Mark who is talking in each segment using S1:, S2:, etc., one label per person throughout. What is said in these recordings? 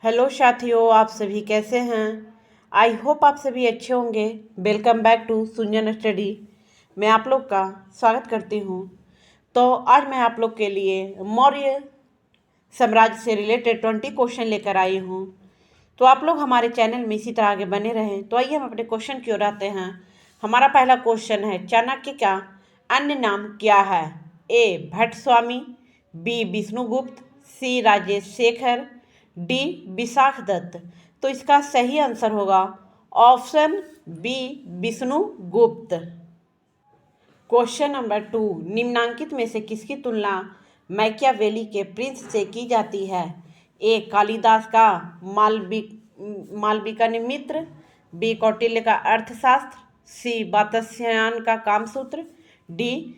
S1: Hello साथियों, आप सभी कैसे हैं। आई होप आप सभी अच्छे होंगे। Welcome back to Sunjan study. मैं आप लोग का स्वागत करती हूँ। तो आज मैं आप लोग के लिए मौर्य साम्राज्य से रिलेटेड 20 क्वेश्चन लेकर आई हूँ। तो आप लोग हमारे चैनल में इसी तरह आगे बने रहें। तो आइए हम अपने क्वेश्चन की ओर आते हैं। हमारा पहला क्वेश्चन है, चाणक्य का अन्य नाम क्या है। A Bhatt Swami, B Vishnugupta, C Rajesh Shekhar, D Vishakhadatta. तो इसका सही आंसर होगा option B Vishnugupta. Question number 2, निम्नांकित में से किसकी तुलना मैकियावेली के प्रिंस से की जाती है। ए कालिदास का मालविकाग्निमित्र, बी कौटिल्य का अर्थशास्त्र, सी वात्स्यायन का कामसूत्र, डी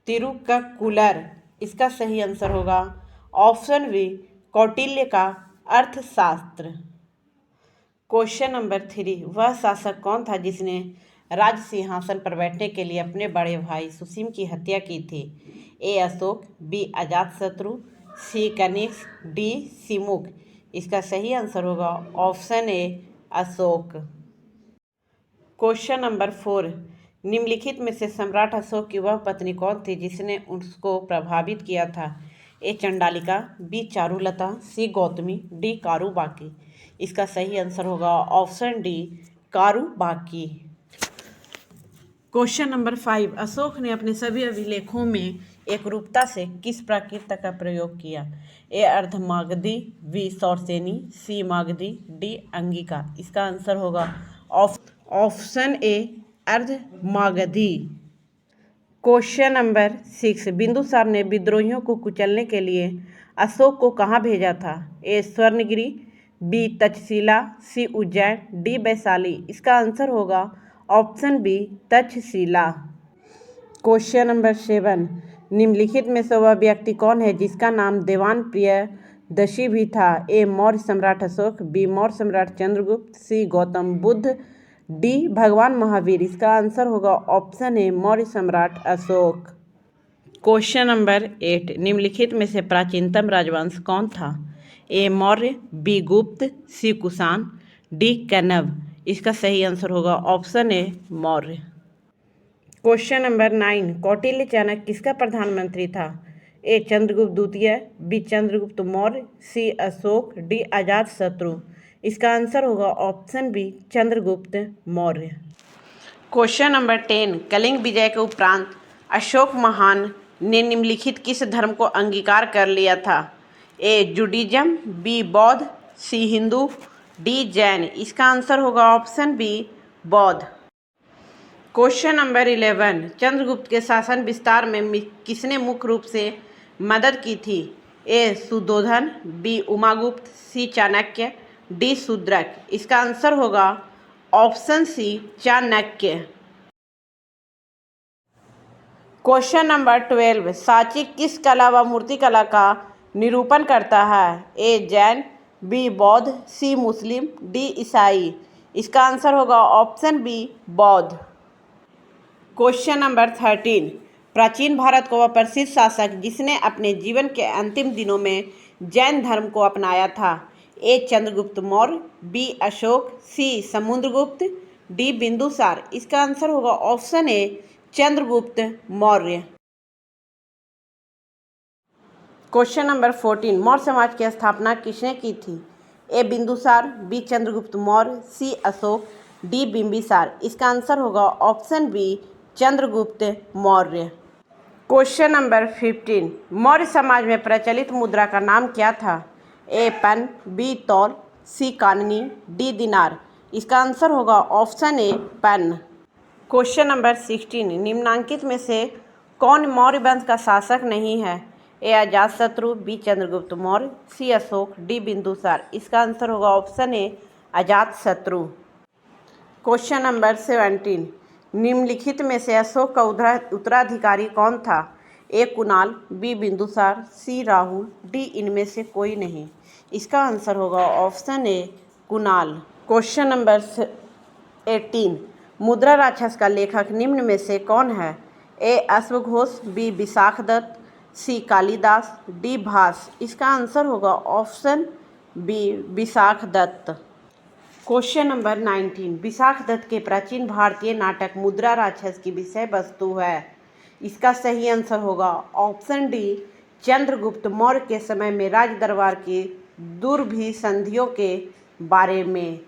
S1: तिरुक्कुलर। इसका सही आंसर होगा ऑप्शन बी कौटिल्य का अर्थशास्त्र। क्वेश्चन नंबर 3, वह शासक कौन था जिसने राज सिंहासन पर बैठने के लिए अपने बड़े भाई सुसीम की हत्या की थी। ए अशोक, बी अजातशत्रु, सी कनिष्क, डी सिमुक। इसका सही आंसर होगा ऑप्शन ए अशोक। क्वेश्चन नंबर 4, निम्नलिखित में से सम्राट अशोक की वह पत्नी कौन थी जिसने उसको प्रभावित किया था। A Chandalika, B Charulata, C Gautami, D Karuvaki. इसका सही आंसर होगा option D Karuvaki. Question number 5, Ashoka ने अपने सभी अभिलेखों में एकरूपता से किस प्राकृत का प्रयोग किया। A Ardhamagadhi, B Sauraseni, C Magadhi, D Angika. इसका आंसर होगा option A Ardhamagadhi. Question number 6, Bindusara ने विद्रोहियों को कुचलने के लिए अशोक को कहाँ भेजा था। A Swarnagiri, B Taxila, C Ujjain, D Vaishali. इसका आंसर होगा option B Taxila. Question number 7, निम्नलिखित में से वह व्यक्ति कौन है जिसका नाम देवान प्रियदर्शी भी था। ए मौर्य सम्राट अशोक, बी मौर्य सम्राट चंद्रगुप्त, सी गौतम बुद्ध, डी भगवान महावीर। इसका आंसर होगा ऑप्शन ए मौर्य सम्राट अशोक। क्वेश्चन नंबर 8, निम्नलिखित में से प्राचीनतम राजवंश कौन था। ए मौर्य, बी गुप्त, सी कुषाण, डी कण्व। इसका सही आंसर होगा option A Maurya. Question number 9, Kautilya Chanakya किसका प्रधानमंत्री था। ए चंद्रगुप्त द्वितीय, B Chandragupta Maurya, C Ashoka, D Ajatashatru. इसका आंसर होगा option B Chandragupta Maurya. Question number 10, Kalinga विजय के उपरांत अशोक महान ने निम्नलिखित किस धर्म को अंगीकार कर लिया था। ए जुडिज्म, बी बौद्ध, सी हिंदू, डी जैन। इसका आंसर होगा ऑप्शन बी बौद्ध। क्वेश्चन नंबर 11, चंद्रगुप्त के शासन विस्तार में किसने मुख्य रूप से मदद की थी। A Suddhodana, B Umagupta, C Chanakya, D Shudraka. इसका आंसर होगा option C Chanakya. Question number 12, Sanchi किस कला व मूर्तिकला का निरूपण करता है। ए जैन, बी बौद्ध, सी मुस्लिम, डी ईसाई। इसका आंसर होगा ऑप्शन बी बौद्ध। क्वेश्चन नंबर 13, प्राचीन भारत को वह प्रसिद्ध शासक जिसने अपने जीवन के अंतिम दिनों में जैन धर्म को अपनाया था। A Chandragupta Maurya, B Ashoka, C Samudragupta, D Bindusara. इसका आंसर होगा option A Chandragupta Maurya. Question number 14, Maurya समाज की स्थापना किसने की थी। A Bindusara, B Chandragupta Maurya, C Ashoka, D Bimbisara. इसका आंसर होगा option B Chandragupta Maurya. Question number 15, Maurya समाज में प्रचलित मुद्रा का नाम क्या था। ए पेन, बी तौल, सी काननी, डी दिनार। इसका आंसर होगा ऑप्शन ए पेन। क्वेश्चन नंबर 16, निम्नांकित में से कौन मौर्य वंश का शासक नहीं है। ए Ajatashatru, B Chandragupta Maurya, C Ashoka, D Bindusara. इसका आंसर होगा ऑप्शन ए अजातशत्रु। क्वेश्चन नंबर 17, निम्नलिखित में से अशोक का उत्तराधिकारी कौन था। ए कुणाल, बी बिंदुसार, सी राहुल, डी इनमें से कोई नहीं। इसका आंसर होगा ऑप्शन ए कुणाल। क्वेश्चन नंबर 18, मुद्रा राक्षस का लेखक निम्न में से कौन है। ए अश्वघोष, B Vishakhadatta, C Kalidasa, D Bhasa. इसका आंसर होगा option B Vishakhadatta. Question number 19, Vishakhadatta के प्राचीन भारतीय नाटक मुद्रा राक्षस की विषय वस्तु है। इसका सही आंसर होगा ऑप्शन डी चंद्रगुप्त मौर्य के समय में राज दरबार की दुर्भिसंधियों के बारे में।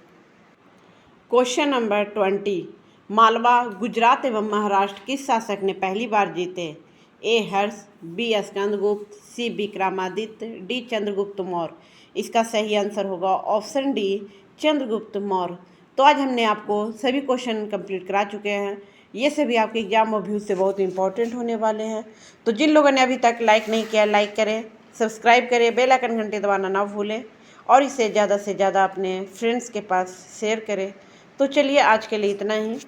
S1: क्वेश्चन नंबर 20, मालवा, गुजरात एवं महाराष्ट्र किस शासक ने पहली बार जीते? ए हर्ष, बी स्कंदगुप्त, सी विक्रमादित्य, डी चंद्रगुप्त मौर्य। इसका सही आंसर होगा ऑप्शन डी चंद्रगुप्त मौर्य। तो आज हमने आपको सभी क्वेश्चन कंप्लीट करा चुके हैं। ये सभी आपके एग्जाम और व्यूज से बहुत इंपॉर्टेंट होने वाले हैं। तो जिन लोगों ने अभी तक लाइक नहीं किया, लाइक करें, सब्सक्राइब करें, बेल आइकन घंटी दबाना ना भूलें और इसे ज़्यादा से ज़्यादा अपने फ्रेंड्स के पास शेयर करें। तो चलिए आज के लिए इतना ही।